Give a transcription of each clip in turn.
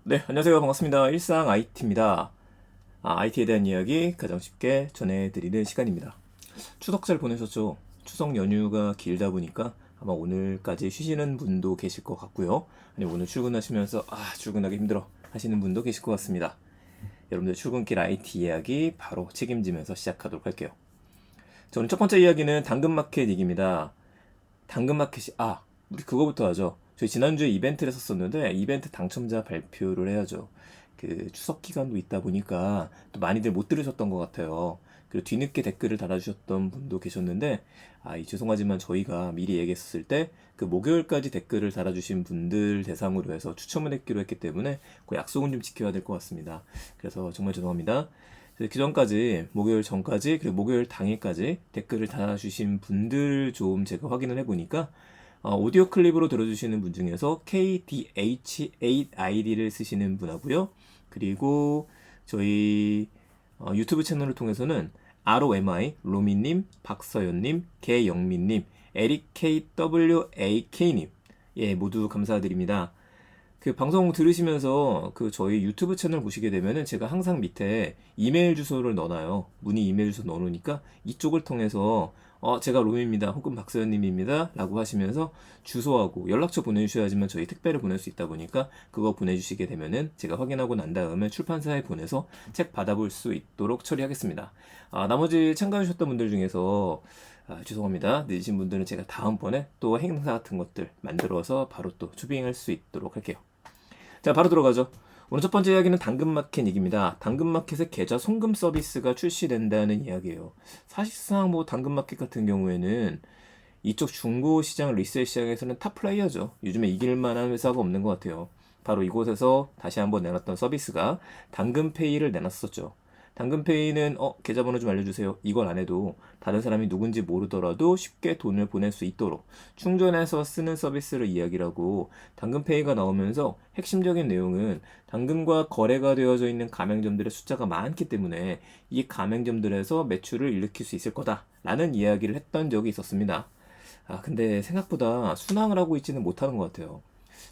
네, 안녕하세요. 반갑습니다. 일상 IT입니다. IT에 대한 이야기 가장 쉽게 전해드리는 시간입니다. 추석 잘 보내셨죠? 추석 연휴가 길다 보니까 아마 오늘까지 쉬시는 분도 계실 것 같고요. 아니, 오늘 출근하시면서 출근하기 힘들어 하시는 분도 계실 것 같습니다. 여러분들 출근길 IT 이야기 바로 책임지면서 시작하도록 할게요. 오늘 첫 번째 이야기는 당근마켓 얘기입니다. 당근마켓이 우리 그거부터 하죠. 저희 지난주에 이벤트를 했었었는데 이벤트 당첨자 발표를 해야죠. 그 추석 기간도 있다 보니까 또 많이들 못 들으셨던 것 같아요. 그리고 뒤늦게 댓글을 달아주셨던 분도 계셨는데 죄송하지만 저희가 미리 얘기했었을 때 그 목요일까지 댓글을 달아주신 분들 대상으로 해서 추첨을 했기로 했기 때문에 그 약속은 좀 지켜야 될 것 같습니다. 그래서 정말 죄송합니다. 그 전까지 목요일 전까지 그리고 목요일 당일까지 댓글을 달아주신 분들 좀 제가 확인을 해보니까 오디오 클립으로 들어주시는 분 중에서 KDH8ID를 쓰시는 분하고요. 그리고 저희 유튜브 채널을 통해서는 ROMI, 로미님, 박서연님, 개영민님, 에릭KWAK님 예, 모두 감사드립니다. 그 방송 들으시면서 그 저희 유튜브 채널 보시게 되면은 제가 항상 밑에 이메일 주소를 넣어놔요. 문의 이메일 주소 넣어놓으니까 이쪽을 통해서 제가 롬입니다. 혹은 박서연님입니다. 라고 하시면서 주소하고 연락처 보내주셔야지만 저희 택배를 보낼 수 있다 보니까 그거 보내주시게 되면은 제가 확인하고 난 다음에 출판사에 보내서 책 받아볼 수 있도록 처리하겠습니다. 나머지 참가해주셨던 분들 중에서 죄송합니다. 늦으신 분들은 제가 다음번에 또 행사 같은 것들 만들어서 바로 또 추빙할 수 있도록 할게요. 자, 바로 들어가죠. 오늘 첫 번째 이야기는 당근마켓 얘기입니다. 당근마켓의 계좌 송금 서비스가 출시된다는 이야기예요. 사실상 뭐 당근마켓 같은 경우에는 이쪽 중고 시장, 리셀 시장에서는 탑 플레이어죠. 요즘에 이길 만한 회사가 없는 것 같아요. 바로 이곳에서 다시 한번 내놨던 서비스가 당근페이를 내놨었죠. 당근페이는 계좌번호 좀 알려주세요. 이걸 안 해도 다른 사람이 누군지 모르더라도 쉽게 돈을 보낼 수 있도록 충전해서 쓰는 서비스를 이야기라고 당근페이가 나오면서 핵심적인 내용은 당근과 거래가 되어져 있는 가맹점들의 숫자가 많기 때문에 이 가맹점들에서 매출을 일으킬 수 있을 거다라는 이야기를 했던 적이 있었습니다. 근데 생각보다 순항을 하고 있지는 못하는 것 같아요.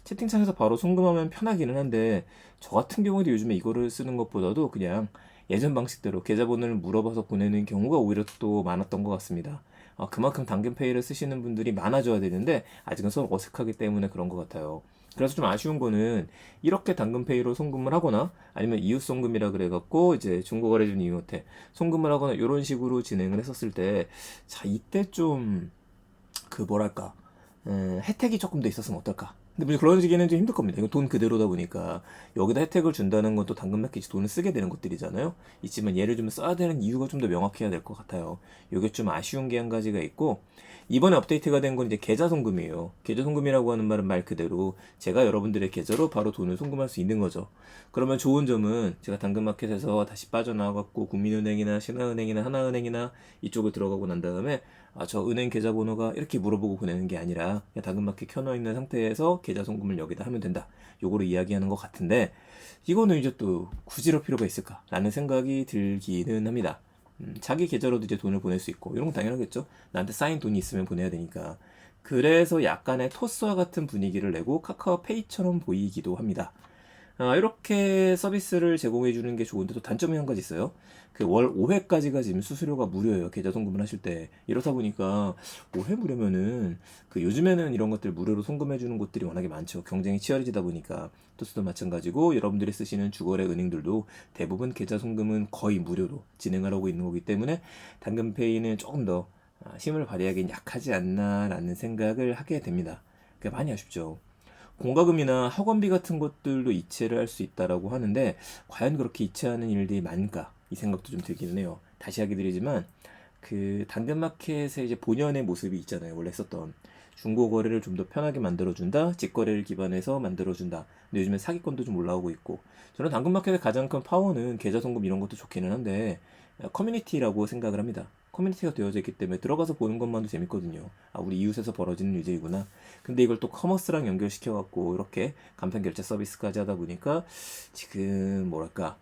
채팅창에서 바로 송금하면 편하기는 한데 저 같은 경우에도 요즘에 이거를 쓰는 것보다도 그냥 예전 방식대로 계좌번호를 물어봐서 보내는 경우가 오히려 또 많았던 것 같습니다. 그만큼 당근페이를 쓰시는 분들이 많아져야 되는데 아직은 좀 어색하기 때문에 그런 것 같아요. 그래서 좀 아쉬운 거는 이렇게 당근페이로 송금을 하거나 아니면 이웃 송금이라 그래갖고 이제 중고거래준 이웃한테 송금을 하거나 이런 식으로 진행을 했었을 때 자 이때 좀 그 뭐랄까 혜택이 조금 더 있었으면 어떨까. 근데 물론 그런 시기에는 좀 힘들 겁니다. 이거 돈 그대로다 보니까 여기다 혜택을 준다는 건 또 당근마켓이 돈을 쓰게 되는 것들이잖아요. 있지만 얘를 좀 써야 되는 이유가 좀 더 명확해야 될 것 같아요. 이게 좀 아쉬운 게 한 가지가 있고 이번에 업데이트가 된 건 이제 계좌 송금이에요. 계좌 송금이라고 하는 말은 말 그대로 제가 여러분들의 계좌로 바로 돈을 송금할 수 있는 거죠. 그러면 좋은 점은 제가 당근마켓에서 다시 빠져나와갖고 국민은행이나 신한은행이나 하나은행이나 이쪽을 들어가고 난 다음에 저 은행 계좌번호가 이렇게 물어보고 보내는 게 아니라 그냥 당근마켓 켜놓어 있는 상태에서 계좌 송금을 여기다 하면 된다. 요거를 이야기하는 것 같은데 이거는 이제 또 굳이 이럴 필요가 있을까라는 생각이 들기는 합니다. 자기 계좌로도 이제 돈을 보낼 수 있고 이런 건 당연하겠죠. 나한테 쌓인 돈이 있으면 보내야 되니까. 그래서 약간의 토스와 같은 분위기를 내고 카카오페이처럼 보이기도 합니다. 이렇게 서비스를 제공해 주는 게 좋은데 또 단점이 한 가지 있어요. 그 월 5회까지가 지금 수수료가 무료예요. 계좌 송금을 하실 때. 이렇다 보니까 5회 무료면은 그 요즘에는 이런 것들 무료로 송금해 주는 곳들이 워낙에 많죠. 경쟁이 치열해지다 보니까 토스도 마찬가지고 여러분들이 쓰시는 주거래 은행들도 대부분 계좌 송금은 거의 무료로 진행을 하고 있는 거기 때문에 당근페이는 조금 더 힘을 발휘하기엔 약하지 않나라는 생각을 하게 됩니다. 그게 많이 아쉽죠. 공과금이나 학원비 같은 것들도 이체를 할 수 있다라고 하는데 과연 그렇게 이체하는 일들이 많을까 이 생각도 좀 들기는 해요. 다시 하게 드리지만 그 당근마켓의 이제 본연의 모습이 있잖아요. 원래 썼던 중고 거래를 좀 더 편하게 만들어준다, 직거래를 기반해서 만들어준다. 근데 요즘에 사기꾼도 좀 올라오고 있고 저는 당근마켓의 가장 큰 파워는 계좌 송금 이런 것도 좋기는 한데 커뮤니티라고 생각을 합니다. 커뮤니티가 되어져 있기 때문에 들어가서 보는 것만도 재밌거든요. 우리 이웃에서 벌어지는 일들이구나. 근데 이걸 또 커머스랑 연결시켜갖고 이렇게 간편 결제 서비스까지 하다 보니까 지금 뭐랄까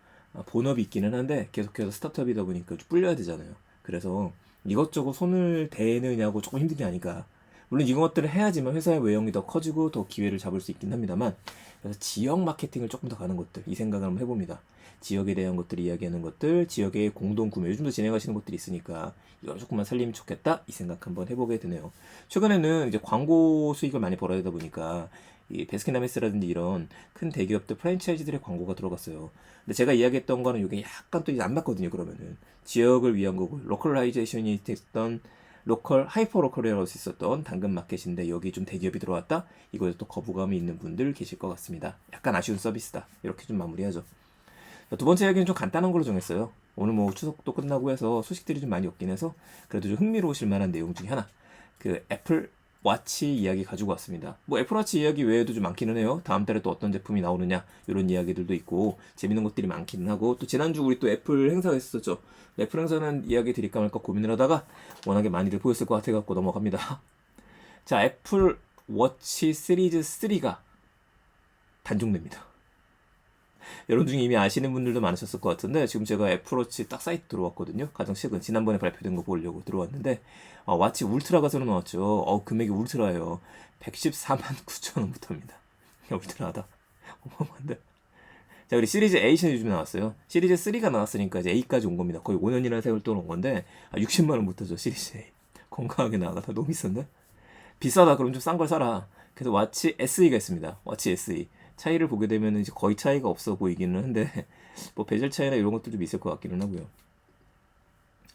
본업이 있기는 한데 계속해서 스타트업이다 보니까 좀 불려야 되잖아요. 그래서 이것저것 손을 대느냐고 조금 힘든 게 아닐까. 물론 이런 것들을 해야지만 회사의 외형이 더 커지고 더 기회를 잡을 수 있긴 합니다만, 그래서 지역 마케팅을 조금 더 가는 것들, 이 생각을 한번 해봅니다. 지역에 대한 것들을 이야기하는 것들, 지역의 공동 구매, 요즘도 진행하시는 것들이 있으니까 이걸 조금만 살리면 좋겠다, 이 생각 한번 해보게 되네요. 최근에는 이제 광고 수익을 많이 벌어야 되다 보니까 이 베스킨라빈스라든지 이런 큰 대기업들 프랜차이즈들의 광고가 들어갔어요. 근데 제가 이야기했던 거는 이게 약간 또 안 맞거든요. 그러면은 지역을 위한 거고, 로컬라이제이션이 됐던 로컬, 하이퍼 로컬이라고 할 수 있었던 당근 마켓인데 여기 좀 대기업이 들어왔다? 이거에 또 거부감이 있는 분들 계실 것 같습니다. 약간 아쉬운 서비스다. 이렇게 좀 마무리하죠. 두 번째 이야기는 좀 간단한 걸로 정했어요. 오늘 뭐 추석도 끝나고 해서 소식들이 좀 많이 없긴 해서 그래도 좀 흥미로우실 만한 내용 중에 하나, 그 애플 와치 이야기 가지고 왔습니다. 뭐 애플 와치 이야기 외에도 좀 많기는 해요. 다음 달에 또 어떤 제품이 나오느냐 이런 이야기들도 있고 재밌는 것들이 많기는 하고, 또 지난주 우리 또 애플 행사가 있었죠. 애플 행사는 이야기 드릴까 말까 고민을 하다가 워낙에 많이들 보였을 것 같아갖고 넘어갑니다. 자, 애플 워치 시리즈 3가 단종됩니다. 여러분 중에 이미 아시는 분들도 많으셨을 것 같은데, 지금 제가 애플워치 딱 사이트 들어왔거든요. 가장 최근 지난번에 발표된 거 보려고 들어왔는데, 와치 울트라가 새로 나왔죠. 금액이 울트라예요. 114만 9천 원부터입니다. 울트라하다. 어마어마한데. 자, 우리 시리즈 8이 요즘에 나왔어요. 시리즈 3가 나왔으니까 이제 8까지 온 겁니다. 거의 5년이라는 세월 동안 온 건데, 60만 원부터죠. 시리즈 8. 건강하게 나가다 너무 비싼데? 비싸다 그럼 좀 싼 걸 사라. 그래서 와치 SE가 있습니다. 와치 SE. 차이를 보게 되면 이제 거의 차이가 없어 보이기는 한데 뭐 베젤 차이나 이런 것도 좀 있을 것 같기는 하고요.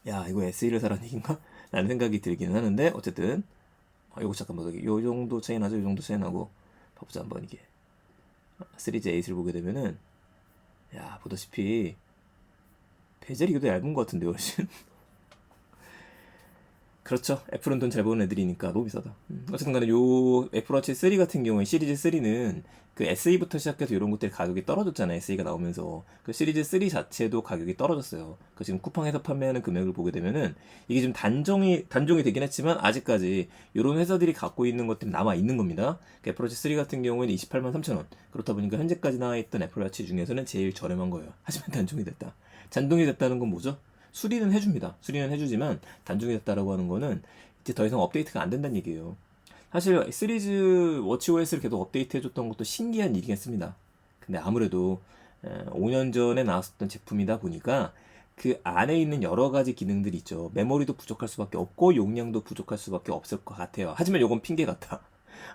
야, 이거 SE를 사라는 얘기인가? 라는 생각이 들기는 하는데, 어쨌든 이거 잠깐만, 요 정도 차이 나죠? 요 정도 차이 나고. 봐보자 한번. 이게 시리즈 8을 보게 되면은, 야, 보다시피 베젤이 이거 더 얇은 것 같은데 훨씬. 그렇죠. 애플은 돈 잘 버는 애들이니까 너무 비싸다. 어쨌든 간에 요 애플워치 3 같은 경우에 시리즈 3는 그 SE부터 시작해서 이런 것들이 가격이 떨어졌잖아요. SE가 나오면서. 그 시리즈 3 자체도 가격이 떨어졌어요. 그 지금 쿠팡에서 판매하는 금액을 보게 되면은 이게 지금 단종이 되긴 했지만 아직까지 이런 회사들이 갖고 있는 것들이 남아 있는 겁니다. 그 애플워치 3 같은 경우에는 28만 3천 원. 그렇다 보니까 현재까지 나와 있던 애플워치 중에서는 제일 저렴한 거예요. 하지만 단종이 됐다. 단종이 됐다는 건 뭐죠? 수리는 해줍니다. 수리는 해주지만 단종이 됐다라고 하는 거는 이제 더 이상 업데이트가 안 된다는 얘기예요. 사실 시리즈 워치OS를 계속 업데이트 해줬던 것도 신기한 일이겠습니다. 근데 아무래도 5년 전에 나왔었던 제품이다 보니까 그 안에 있는 여러 가지 기능들이 있죠. 메모리도 부족할 수밖에 없고 용량도 부족할 수밖에 없을 것 같아요. 하지만 이건 핑계 같다.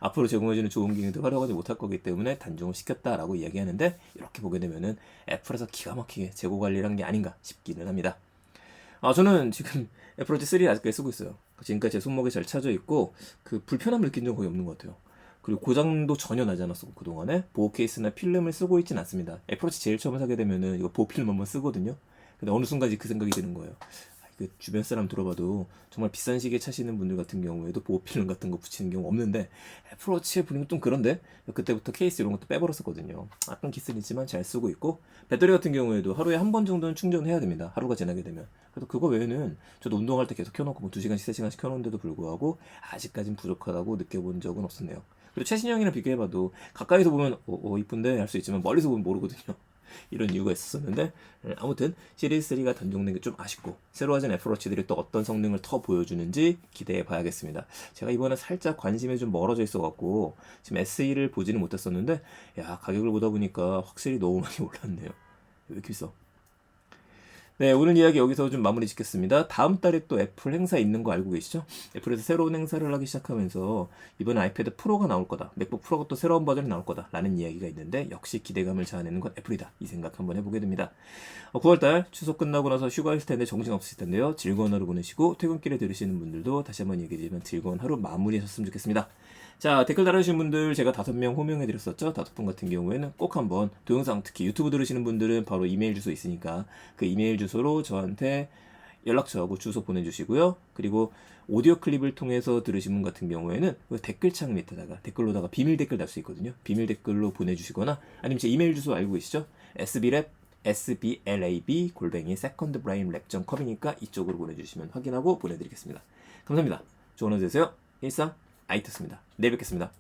앞으로 제공해주는 좋은 기능들 활용하지 못할 거기 때문에 단종을 시켰다라고 이야기하는데, 이렇게 보게 되면은 애플에서 기가 막히게 재고 관리를 한 게 아닌가 싶기는 합니다. 저는 지금 애플워치 3 아직까지 쓰고 있어요. 지금까지 제 손목에 잘 차져 있고 그 불편함을 느낀 적은 거의 없는 것 같아요. 그리고 고장도 전혀 나지 않았었고, 그동안에 보호 케이스나 필름을 쓰고 있진 않습니다. 애플워치 제일 처음 사게 되면은 이거 보호 필름 한번 쓰거든요. 근데 어느 순간 그 생각이 드는 거예요. 그 주변 사람 들어봐도 정말 비싼 시계 차시는 분들 같은 경우에도 보호 필름 같은 거 붙이는 경우 없는데, 애플워치에 보니까 좀 그런데, 그때부터 케이스 이런 것도 빼버렸었거든요. 약간 기스이지만 잘 쓰고 있고, 배터리 같은 경우에도 하루에 한 번 정도는 충전해야 됩니다. 하루가 지나게 되면. 그래도 그거 외에는 저도 운동할 때 계속 켜놓고 뭐 2시간씩 3시간씩 켜놓은데도 불구하고 아직까진 부족하다고 느껴본 적은 없었네요. 그리고 최신형이랑 비교해봐도 가까이서 보면 이쁜데 할 수 있지만 멀리서 보면 모르거든요. 이런 이유가 있었는데, 아무튼 시리즈 3가 단종된 게 좀 아쉽고, 새로 하진 애플워치들이 또 어떤 성능을 더 보여주는지 기대해 봐야겠습니다. 제가 이번에 살짝 관심이 좀 멀어져 있어 갖고 지금 SE를 보지는 못했었는데, 야, 가격을 보다 보니까 확실히 너무 많이 올랐네요. 왜 이렇게 비싸? 네, 오늘 이야기 여기서 좀 마무리 짓겠습니다. 다음 달에 또 애플 행사 있는 거 알고 계시죠? 애플에서 새로운 행사를 하기 시작하면서 이번에 아이패드 프로가 나올 거다, 맥북 프로가 또 새로운 버전이 나올 거다 라는 이야기가 있는데, 역시 기대감을 자아내는 건 애플이다, 이 생각 한번 해보게 됩니다. 9월달 추석 끝나고 나서 휴가일 텐데 정신 없으실 텐데요. 즐거운 하루 보내시고, 퇴근길에 들으시는 분들도 다시 한번 얘기드리면 즐거운 하루 마무리하셨으면 좋겠습니다. 자, 댓글 달아주신 분들 제가 5명 호명해드렸었죠. 5분 같은 경우에는 꼭 한번 동영상, 특히 유튜브 들으시는 분들은 바로 이메일 주소 있으니까 그 이메일 주소로 저한테 연락처하고 주소 보내주시고요. 그리고 오디오 클립을 통해서 들으신 분 같은 경우에는 그 댓글창 밑에다가 댓글로다가 비밀 댓글 달 수 있거든요. 비밀 댓글로 보내주시거나, 아니면 제 이메일 주소 알고 계시죠? sblab secondbrainlab.com이니까 이쪽으로 보내주시면 확인하고 보내드리겠습니다. 감사합니다. 좋은 하루 되세요. 일상 아이트였습니다. 내일 뵙겠습니다.